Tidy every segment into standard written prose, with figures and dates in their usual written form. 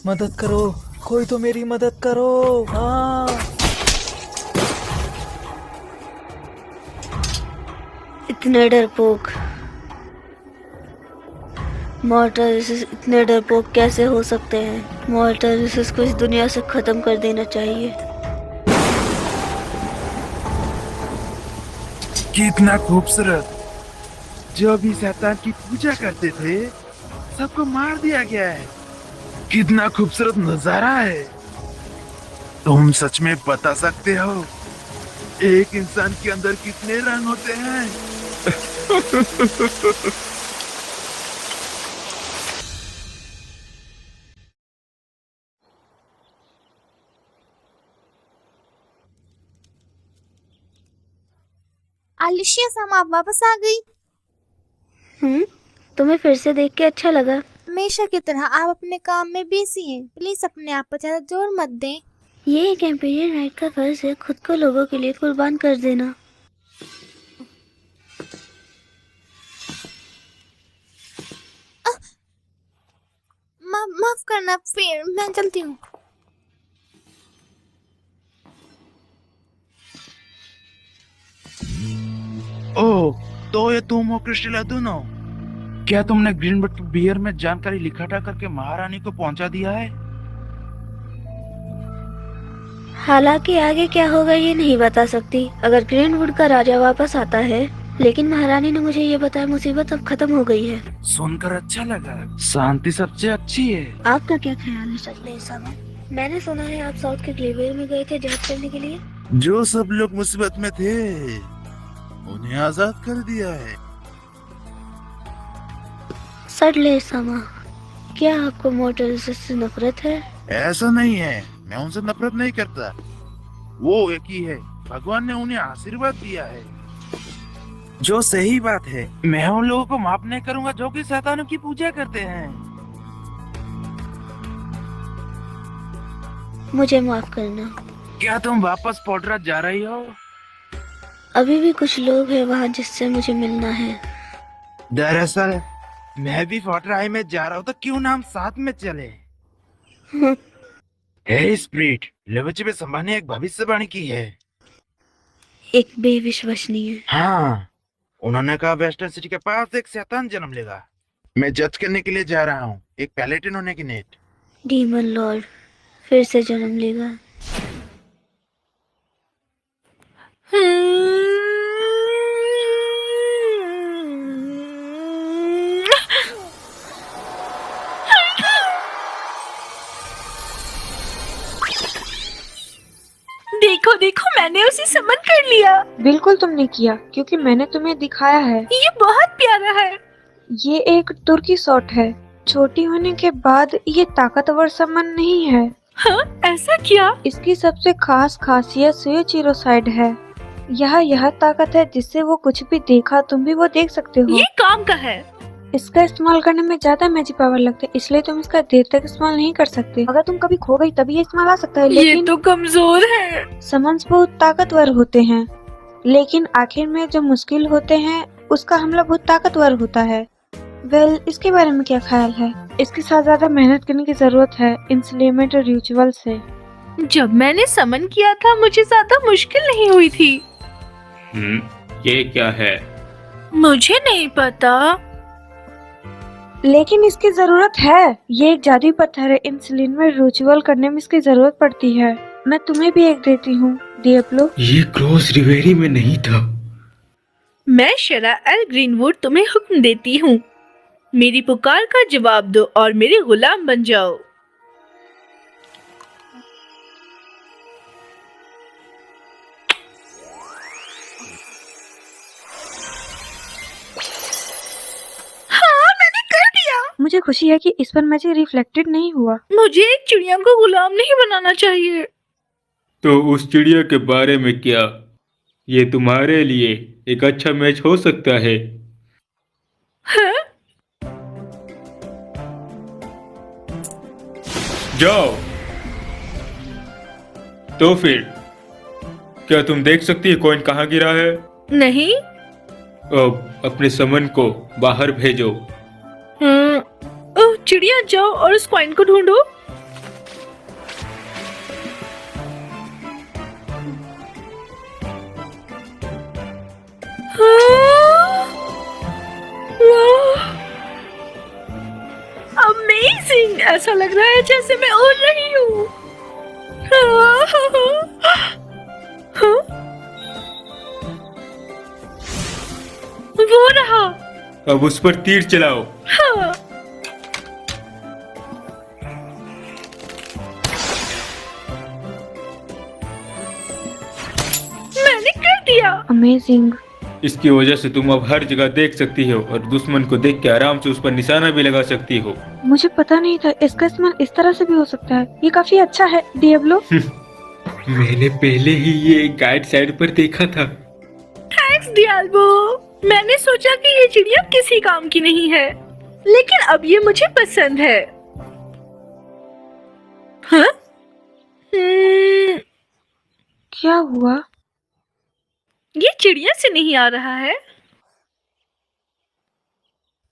मदद करो, कोई तो मेरी मदद करो। हाँ। इतने डरपोक मॉर्टल इतने डरपोक कैसे हो सकते हैं? मॉर्टल को इस दुनिया से खत्म कर देना चाहिए। कितना खूबसूरत। जो भी शैतान की पूजा करते थे सबको मार दिया गया है। कितना खूबसूरत नजारा है। तुम सच में बता सकते हो एक इंसान के अंदर कितने रंग होते हैं? आलिशिया सामा आप वापस आ गई। तुम्हें फिर से देख के अच्छा लगा। हमेशा की तरह आप अपने काम में बिजी हैं। प्लीज अपने आप पर ज्यादा जोर मत दें। ये एक एम्पीरियल नाइट का फर्ज है खुद को लोगों के लिए कुर्बान कर देना। माफ करना, फिर मैं चलती हूँ। ओह, तो ये तुम हो क्रिस्टेला दोनों। क्या तुमने ग्रीनवुड बियर में जानकारी इकट्ठा करके महारानी को पहुंचा दिया है? हालांकि आगे क्या होगा ये नहीं बता सकती। अगर ग्रीनवुड का राजा वापस आता है, लेकिन महारानी ने मुझे ये बताया मुसीबत अब खत्म हो गई है। सुनकर अच्छा लगा। शांति सबसे अच्छी है। आपका क्या ख्याल है सचले समय? मैंने सुना है आप साउथ के ग्लेवियर में गए थे जांच करने के लिए। जो सब लोग मुसीबत में थे उन्हें आजाद कर दिया है। सचले समय, क्या आपको मॉर्टल से नफरत है? ऐसा नहीं है, मैं उनसे नफरत नहीं करता। वो एक ही है। भगवान ने उन्हें आशीर्वाद दिया है, जो सही बात है। मैं उन लोगों को माफ नहीं करूंगा जो कि शैतानों की पूजा करते हैं। मुझे माफ करना। क्या तुम वापस पोर्टरा जा रही हो? अभी भी कुछ लोग हैं वहाँ जिससे मुझे मिलना है। दरअसल मैं भी फोर्टराई में जा रहा हूँ, तो क्यों ना हम साथ में चले? हे स्प्रिट, लेवच में संभा ने एक भविष्यवाणी की है। एक बेविश्वसनीय। हाँ, उन्होंने कहा वेस्टर्न सिटी के पास एक शैतान जन्म लेगा। मैं जज करने के लिए जा रहा हूँ, एक पैलेटिन होने की नेट। डीमन लॉर्ड फिर से जन्म लेगा। देखो देखो, मैंने उसे समन कर लिया। बिल्कुल तुमने किया, क्योंकि मैंने तुम्हें दिखाया है। ये बहुत प्यारा है। ये एक तुर्की शॉट है। छोटी होने के बाद ये ताकतवर समन नहीं है। हाँ, ऐसा क्या? इसकी सबसे खास खासियत सुयोचिरोसाइड है। यह ताकत है जिससे वो कुछ भी देखा तुम भी वो देख सकते हो। ये काम का है। इसका इस्तेमाल करने में ज्यादा मैजिक पावर लगता है, इसलिए तुम इसका देर तक इस्तेमाल नहीं कर सकते। अगर तुम कभी खो गई तभी ये इस्तेमाल आ सकता है। ये लेकिन तो कमजोर है। समन्स बहुत ताकतवर होते हैं, लेकिन आखिर में जो मुश्किल होते हैं उसका हमला बहुत ताकतवर होता है। इसके बारे में क्या ख्याल है? इसके साथ ज्यादा मेहनत करने की जरूरत है इंसलेमेंट रिचुअल से। जब मैंने समन किया था मुझे ज्यादा मुश्किल नहीं हुई थी। ये क्या है? मुझे नहीं पता। लेकिन इसकी जरूरत है। ये एक जादुई पत्थर है। इंसुलिन में रिचुअल करने में इसकी जरूरत पड़ती है। मैं तुम्हें भी एक देती हूँ, डिएब्लो। ये क्रॉस रिवेरी में नहीं था। मैं शरा एल ग्रीनवुड तुम्हें हुक्म देती हूँ, मेरी पुकार का जवाब दो और मेरे गुलाम बन जाओ। हाँ, मैंने कर दिया। मुझे खुशी है कि इस पर मैजिक रिफ्लेक्टेड नहीं हुआ। मुझे एक चिड़िया को गुलाम नहीं बनाना चाहिए। तो उस चिड़िया के बारे में क्या? ये तुम्हारे लिए एक अच्छा मैच हो सकता है। हाँ? जाओ। तो फिर क्या तुम देख सकती है कॉइन कहाँ गिरा है? नहीं। अब अपने समन को बाहर भेजो। ओह, चिड़िया जाओ और उस कॉइन को ढूंढो। अमेजिंग! ऐसा लग रहा है जैसे मैं उड़ रही हूँ। वो रहा। अब उस पर तीर चलाओ। हाँ। मैंने कर दिया। अमेजिंग। इसकी वजह से तुम अब हर जगह देख सकती हो और दुश्मन को देख के आराम से उस पर निशाना भी लगा सकती हो। मुझे पता नहीं था इसका इस्तेमाल इस तरह से भी हो सकता है। ये काफी अच्छा है डिएब्लो। मैंने पहले ही ये गाइड साइड पर देखा था। थैंक्स डियाल्बो। मैंने सोचा कि ये चिड़िया किसी काम की नहीं है, लेकिन अब ये मुझे पसंद है। हाँ? क्या हुआ? ये चिड़िया से नहीं आ रहा है।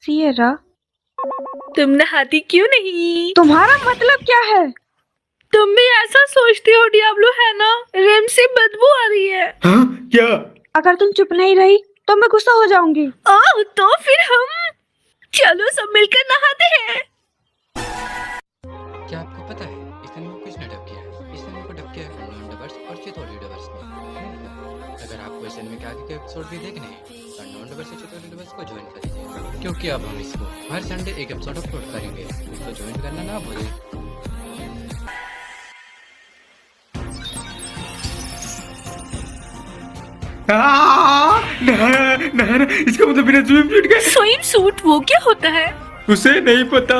सियरा, तुम नहाती क्यों नहीं? तुम्हारा मतलब क्या है? तुम भी ऐसा सोचती हो डियाब्लो, है ना? रेम से बदबू आ रही है। हाँ? क्या? अगर तुम चुप नहीं रही तो मैं गुस्सा हो जाऊंगी। ओह, तो फिर हम चलो सब मिलकर नहाते हैं। क्या आपको पता है इस फिल्म को किसने डब किया है? इस फिल्म को डब किया है अननोन डबर्स और चितौड़ी डबर्स ने। अगर आपको इस फिल्म के आगे के एपिसोड भी देखने हैं तो अननोन डबर्स और चितौड़ी डबर्स को ज्वाइन कर लीजिए, क्योंकि अब हम इसको हर संडे एक एपिसोड अपलोड करेंगे, तो ज्वाइन करना ना भूलें। नहाना, इसका मतलब बिना स्विम सूट के। स्विम सूट वो क्या होता है? उसे नहीं पता।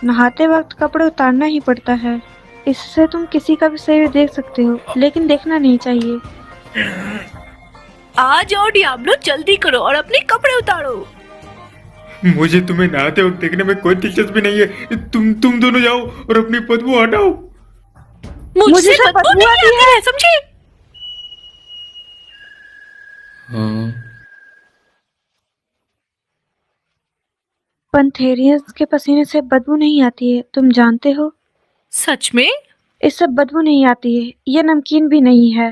नहाते वक्त कपड़े उतारना ही पड़ता है। इससे तुम किसी का भी सही देख सकते हो, लेकिन देखना नहीं चाहिए। आ जाओ डियाब्लो, जल्दी करो और अपने कपड़े उतारो। मुझे तुम्हें नहाते वक्त देखने में कोई दिलचस्पी नहीं है। तुम दोनों जाओ और अपनी बदबू हटाओ। मुझसे से बदबू बदबू नहीं आती आती है, समझे? हाँ। पंथेरियंस के पसीने से बदबू नहीं आती है, तुम जानते हो? सच में? इससे बदबू नहीं आती है। ये नमकीन भी नहीं है।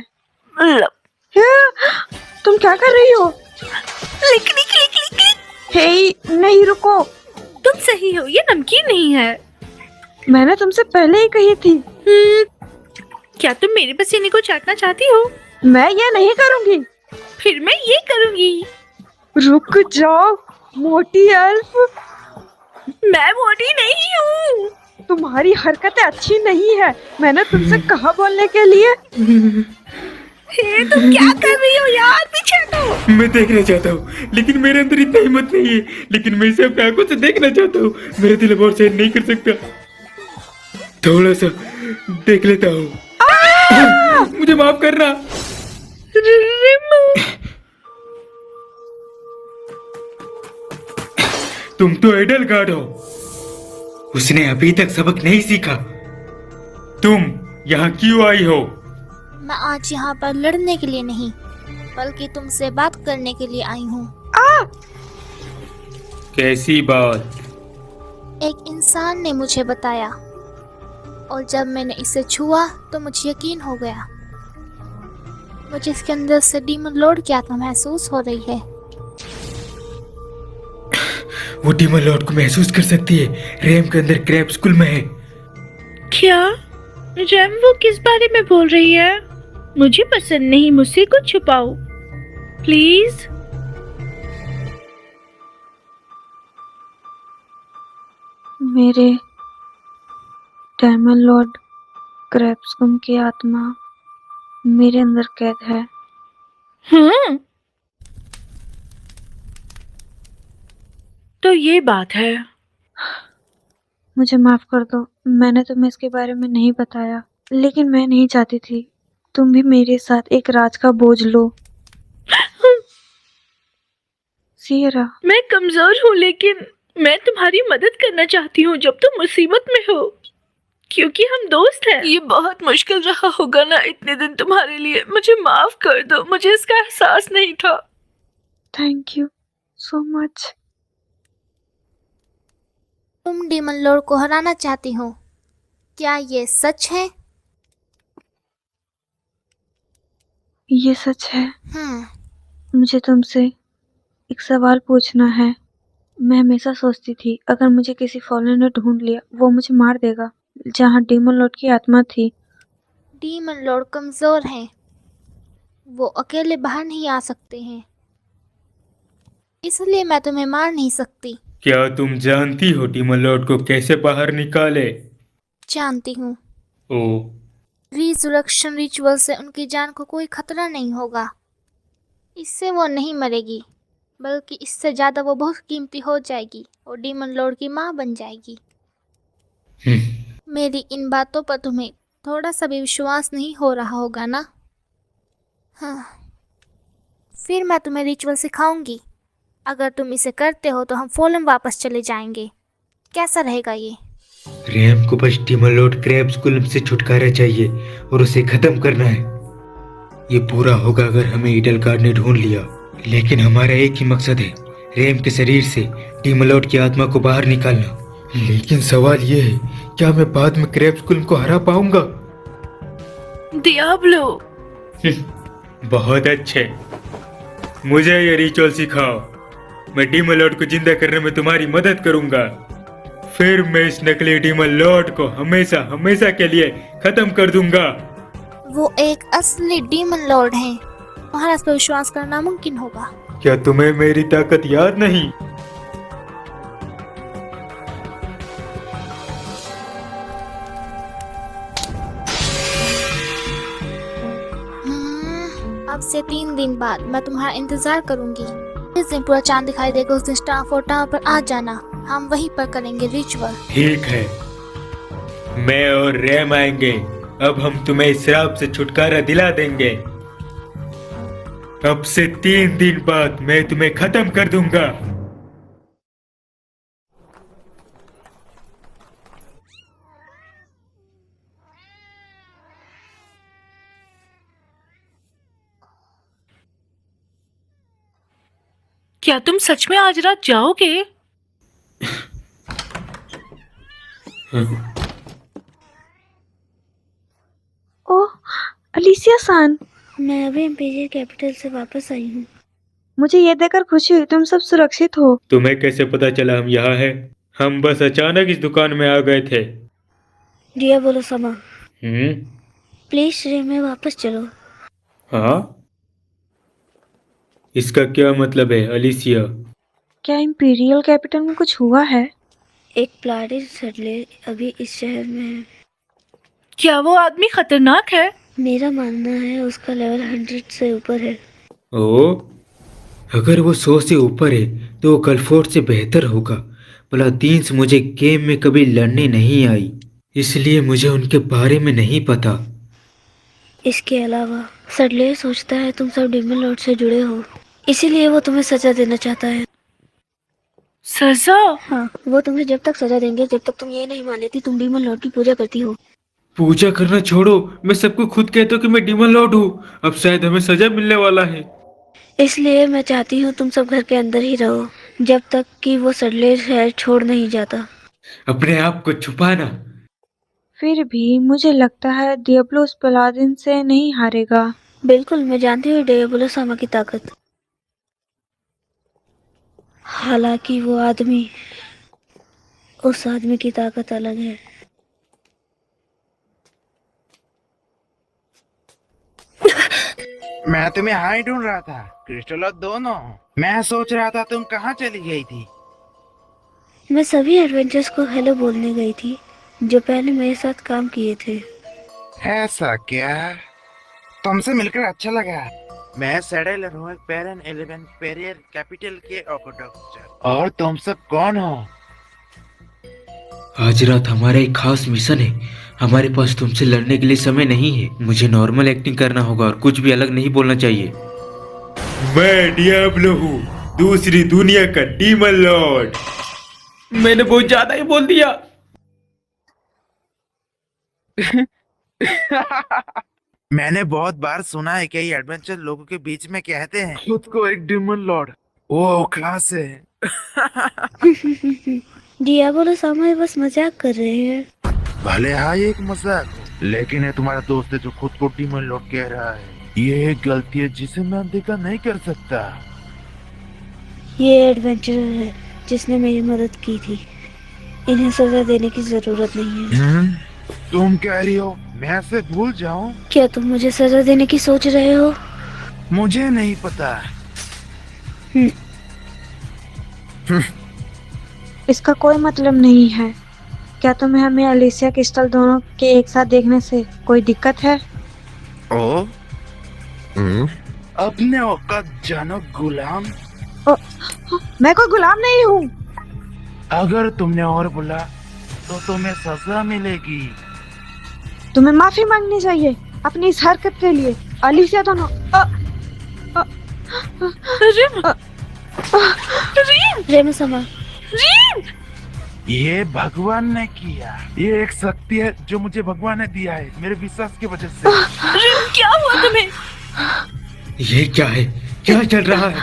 तुम क्या कर रही हो? लिक लिक लिक लिक लिक। हे, नहीं रुको। तुम सही हो, ये नमकीन नहीं है। मैंने तुमसे पहले ही कही थी। क्या तुम मेरे पसीने को चाटना चाहती हो? मैं ये नहीं करूंगी। फिर मैं ये करूंगी। रुक जाओ मोटी एल्फ। मैं मोटी नहीं हूँ। तुम्हारी हरकतें अच्छी नहीं है। मैंने तुमसे कहा बोलने के लिए। हे, तुम क्या कर रही हो यार? पीछे हटो। मैं देखना चाहता हूँ, लेकिन मेरे अंदर इतना हिम्मत नहीं है। लेकिन मैं इसे अपनी आंखों से देखना चाहता हूँ। मेरा दिल अब और सहन नहीं कर सकता। थोड़ा सा देख लेता हूँ। मुझे माफ करना। तुम तो एडल गार्ड हो। उसने अभी तक सबक नहीं सीखा। तुम यहाँ क्यों आई हो? मैं आज यहाँ पर लड़ने के लिए नहीं, बल्कि तुमसे बात करने के लिए आई हूँ। कैसी बात? एक इंसान ने मुझे बताया, और जब मैंने इसे छुआ तो मुझे यकीन हो गया। मुझे इसके अंदर से डीमन लॉर्ड की आत्मा महसूस हो रही है। वो डीमन लॉर्ड को महसूस कर सकती है। रैम के अंदर क्रैप स्कूल में है। क्या? रैम वो किस बारे में बोल रही है? मुझे पसंद नहीं, मुझसे कुछ छुपाओ प्लीज। मेरे डायमंड लॉर्ड क्रैप्सकुम की आत्मा मेरे अंदर कैद है। हाँ, तो ये बात है। मुझे माफ कर दो, मैंने तुम्हें इसके बारे में नहीं बताया, लेकिन मैं नहीं चाहती थी तुम भी मेरे साथ एक राज का बोझ लो। सियरा, मैं कमजोर हूँ, लेकिन मैं तुम्हारी मदद करना चाहती हूँ जब तुम मुसीबत में हो, क्योंकि हम दोस्त हैं। ये बहुत मुश्किल रहा होगा ना इतने दिन तुम्हारे लिए। मुझे माफ कर दो, मुझे इसका एहसास नहीं था। Thank you so much. तुम डीमन लॉर्ड को हराना चाहती हो, क्या ये सच है? ये सच है। मुझे तुमसे एक सवाल पूछना है। मैं हमेशा सोचती थी अगर मुझे किसी फॉरेनर ने ढूंढ लिया वो मुझे मार देगा, जहाँ डीमन लॉर्ड की आत्मा थी। डीमन लॉर्ड कमजोर हैं, वो अकेले बाहर नहीं आ सकते हैं, इसलिए मैं तुम्हें मार नहीं सकती। क्या तुम जानती हो डीमन लॉर्ड को कैसे बाहर निकाले? जानती हूँ। ओ, रिजरेक्शन रिचुअल से उनकी जान को कोई खतरा नहीं होगा। इससे वो नहीं मरेगी, बल्कि इससे ज़्यादा वो बहुत कीमती हो जाएगी और डीमन लॉर्ड की माँ बन जाएगी। मेरी इन बातों पर तुम्हें थोड़ा सा भी विश्वास नहीं हो रहा होगा ना? हाँ, फिर मैं तुम्हें रिचुअल सिखाऊंगी। अगर तुम इसे करते हो तो हम फॉलन वापस चले जाएंगे। कैसा रहेगा ये? रैम को बस डीमन लॉर्ड क्रैप्सकुलम से छुटकारा चाहिए और उसे खत्म करना है। ये पूरा होगा अगर हमें इडलगार्ड ने ढूंढ लिया, लेकिन हमारा एक ही मकसद है, रैम के शरीर से डीमन लॉर्ड की आत्मा को बाहर निकालना। लेकिन सवाल ये है, क्या मैं बाद में क्रैप्सकुलम को हरा पाऊंगा? डियाब्लो, बहुत अच्छे, मुझे ये रिचुअल सिखाओ। मैं डीमन लॉर्ड को जिंदा करने में तुम्हारी मदद करूंगा। फिर मैं इस नकली डीमन लॉर्ड को हमेशा हमेशा के लिए खत्म कर दूंगा। वो एक असली डीमन लॉर्ड हैं। तुम्हारा इस पर विश्वास करना मुमकिन होगा। क्या तुम्हें मेरी ताकत याद नहीं? अब से 3 दिन बाद मैं तुम्हारा इंतजार करूंगी। जिस दिन पूरा चांद दिखाई देगा उस दिन स्टारफोर्ड टावर पर आ जाना। हम वहीं पर करेंगे रिचुअल। ठीक है, मैं और रैम आएंगे। अब हम तुम्हें इस श्राप से छुटकारा दिला देंगे। अब से 3 दिन बाद मैं तुम्हें खत्म कर दूंगा। क्या तुम सच में आज रात जाओगे? ओह, अलीसिया सान, मैं अभी इम्पीरियल कैपिटल से वापस आई हूँ। मुझे ये देखकर खुशी हुई तुम सब सुरक्षित हो। तुम्हें कैसे पता चला हम यहाँ हैं? हम बस अचानक इस दुकान में आ गए थे। डियाबोलो समा, प्लीज श्री में वापस चलो। हाँ, इसका क्या मतलब है अलीसिया? क्या इम्पीरियल कैपिटल में कुछ हुआ है? एक प्लाडिस सेटलर अभी इस शहर में है। क्या वो आदमी खतरनाक है? मेरा मानना है उसका लेवल 100 से ऊपर है। ओ, अगर वो 100 से ऊपर है तो वो गलफोर्ड से बेहतर होगा। पलादीन्स मुझे गेम में कभी लड़ने नहीं आई, इसलिए मुझे उनके बारे में नहीं पता। इसके अलावा सेटलर सोचता है तुम सब डीमन लॉर्ड से जुड़े हो, इसीलिए वो तुम्हें सजा देना चाहता है। सजा? हाँ, वो तुम्हें जब तक सजा देंगे जब तक तुम ये नहीं मान लेती तुम डीमन लॉर्ड की पूजा करती हो। पूजा करना छोड़ो, मैं सबको खुद कहता हूँ कि मैं डीमन लॉर्ड हूँ। अब शायद हमें सजा मिलने वाला है। इसलिए मैं चाहती हूँ तुम सब घर के अंदर ही रहो जब तक कि वो सेटलर शहर छोड़ नहीं जाता। अपने आप को छुपाना। फिर भी मुझे लगता है डियाब्लो उस पलादिन से नहीं हारेगा। बिल्कुल, मैं जानती हूँ डियाबोलो सामा की ताकत। हालांकि वो आदमी, उस आदमी की ताकत अलग है। मैं तुम्हें हाई ढूंढ रहा था, क्रिस्टल और दोनों। मैं सोच रहा था तुम कहाँ चली गई थी। मैं सभी एडवेंचर्स को हेलो बोलने गई थी जो पहले मेरे साथ काम किए थे। ऐसा क्या? तुमसे मिलकर अच्छा लगा। मैं सेडलर हूँ, पेरन 11 पेरियर कैपिटल के ऑर्कोडॉक्टर। और तुम सब कौन हो? आज रात हमारा एक खास मिशन है। हमारे पास तुमसे लड़ने के लिए समय नहीं है। मुझे नॉर्मल एक्टिंग करना होगा और कुछ भी अलग नहीं बोलना चाहिए। मैं डियाब्लो हूँ, दूसरी दुनिया का डीमन लॉर्ड। मैंने बहुत ज्यादा ही बोल दिया। मैंने बहुत बार सुना है कि ये एडवेंचर लोगों के बीच में कहते हैं खुद को एक डीमन लॉर्ड। वो क्लास है। डियाबोलो सामा बस मजाक कर रहे हैं। भले हाँ, ये एक मजाक, लेकिन ये तुम्हारा दोस्त है जो खुद को डीमन लॉर्ड कह रहा है। ये एक गलती है जिसे मैं अनदेखा नहीं कर सकता। ये एडवेंचरर है जिसने मेरी मदद की थी। इन्हें सजा देने की जरूरत नहीं है। तुम कह रही हो मैं इसे भूल जाऊं? क्या तुम मुझे सजा देने की सोच रहे हो? मुझे नहीं पता। इसका कोई मतलब नहीं है। क्या तुम्हें हमें अलीसिया क्रिस्टल दोनों के एक साथ देखने से कोई दिक्कत है? ओ अपने औकात जानो गुलाम। मैं कोई गुलाम नहीं हूँ। अगर तुमने और बोला तो तुम्हें सजा मिलेगी। तुम्हें माफी मांगनी चाहिए अपनी इस हरकत के लिए। अलीसिया दोनों रेम समा, ये भगवान ने किया। ये एक शक्ति है जो मुझे भगवान ने दिया है मेरे विश्वास की वजह से। क्या हुआ तुम्हें? ये क्या है? क्या चल रहा है?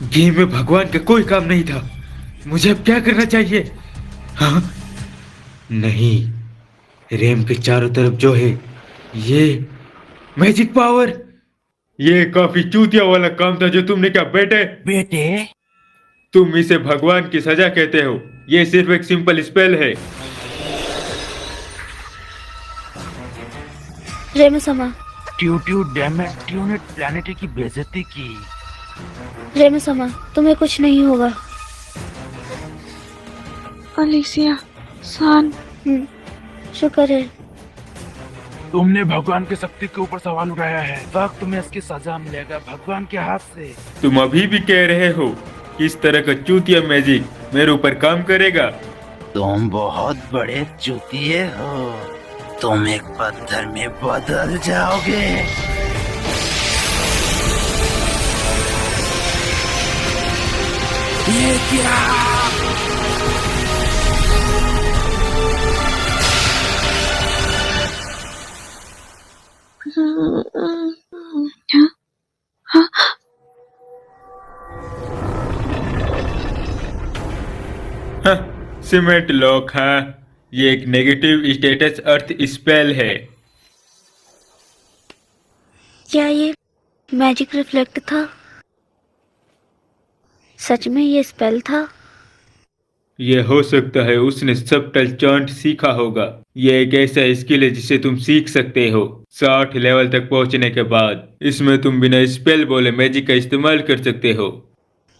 गेम में भगवान का कोई काम नहीं था। मुझे अब क्या करना चाहिए? हाँ? नहीं, रेम के चारों तरफ जो है ये मैजिक पावर। ये काफी चूतिया वाला काम था जो तुमने किया बेटे। तुम इसे भगवान की सजा कहते हो। ये सिर्फ एक सिंपल स्पेल है। रेम समा, ट्यू ने प्लेनेट की बेइज्जती की। रेम समा, तुम्हें कुछ नहीं होगा। अलीसिया सान, शुक्र है। तुमने भगवान की शक्ति के ऊपर सवाल उठाया है। वक्त तुम्हें इसकी सजा मिलेगा भगवान के हाथ से। तुम अभी भी कह रहे हो कि इस तरह का चूतिया मैजिक मेरे ऊपर काम करेगा? तुम बहुत बड़े चूतिए हो। तुम एक पत्थर में बदल जाओगे। ये क्या? सीमेंट लॉक है। ये एक नेगेटिव स्टेटस अर्थ स्पेल है। क्या ये मैजिक रिफ्लेक्ट था? सच में ये स्पेल था? ये हो सकता है उसने सबटल चांट सीखा होगा। ये एक ऐसा स्किल है जिसे तुम सीख सकते हो 60 लेवल तक पहुंचने के बाद। इसमें तुम बिना स्पेल बोले मैजिक का इस्तेमाल कर सकते हो।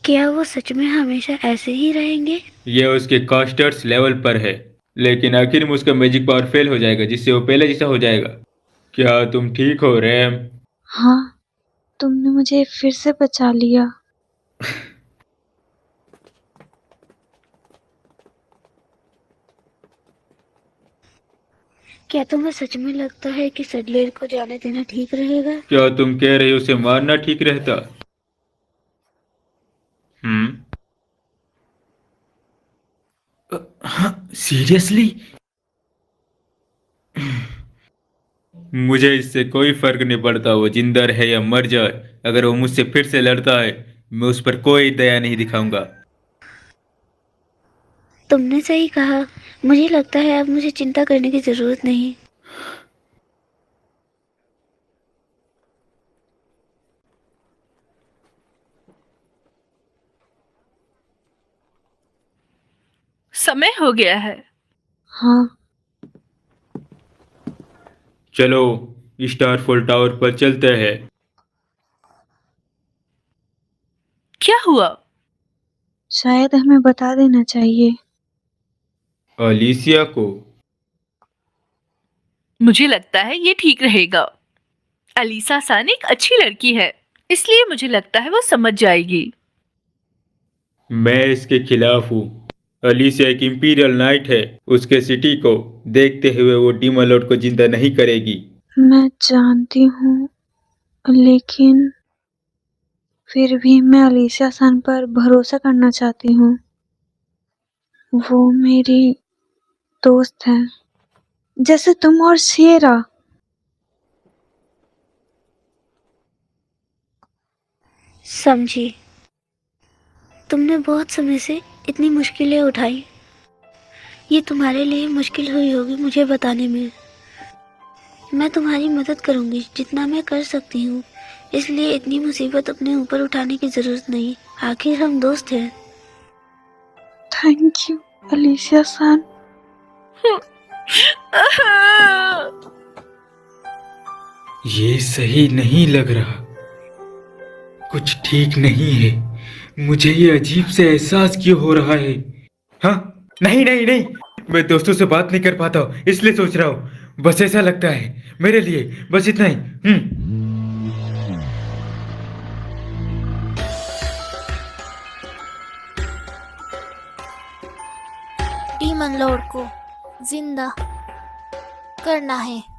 क्या वो सच में हमेशा ऐसे ही रहेंगे? ये उसके कास्टर्स लेवल पर है, लेकिन आखिर में उसका मैजिक पावर फेल हो जाएगा जिससे वो पहले जैसा हो जाएगा। क्या तुम ठीक हो रैम? हाँ, तुमने मुझे फिर से बचा लिया। क्या तुम्हें सच में लगता है कि सडलेर को जाने देना ठीक रहेगा? क्या तुम कह रहे हो उसे मारना ठीक रहता? सीरियसली? मुझे इससे कोई फर्क नहीं पड़ता वो जिंदा रहे या मर जाए। अगर वो मुझसे फिर से लड़ता है मैं उस पर कोई दया नहीं दिखाऊंगा। तुमने सही कहा। मुझे लगता है अब मुझे चिंता करने की जरूरत नहीं। समय हो गया है। हाँ, चलो स्टारफॉल टावर पर चलते हैं। क्या हुआ? शायद हमें बता देना चाहिए। अलीसिया को। मुझे लगता है ये ठीक रहेगा। अलीसा सान एक अच्छी लड़की है, इसलिए मुझे लगता है वो समझ जाएगी। मैं इसके खिलाफ हूँ। अलीसिया एक इंपीरियल नाइट है। उसके सिटी को देखते हुए वो डीमन लॉर्ड को जिंदा नहीं करेगी। मैं जानती हूँ, लेकिन फिर भी मैं अलीसिया सान पर भरोसा करना चाहती हूँ। वो मेरी दोस्त है, जैसे तुम और सिएरा। समझी। तुमने बहुत समय से इतनी मुश्किलें उठाई। ये तुम्हारे लिए मुश्किल हुई होगी मुझे बताने में, मैं तुम्हारी मदद करूंगी जितना मैं कर सकती हूँ। इसलिए इतनी मुसीबत अपने ऊपर उठाने की जरूरत नहीं। आखिर हम दोस्त हैं। थैंक यू अलीसिया सान। ये सही नहीं लग रहा, कुछ ठीक नहीं है। मुझे ये अजीब से एहसास क्यों हो रहा है? हाँ, नहीं नहीं नहीं, मैं दोस्तों से बात नहीं कर पाता हूँ, इसलिए सोच रहा हूँ। बस ऐसा लगता है मेरे लिए, बस इतना ही। डीमन लॉर्ड को जिंदा करना है।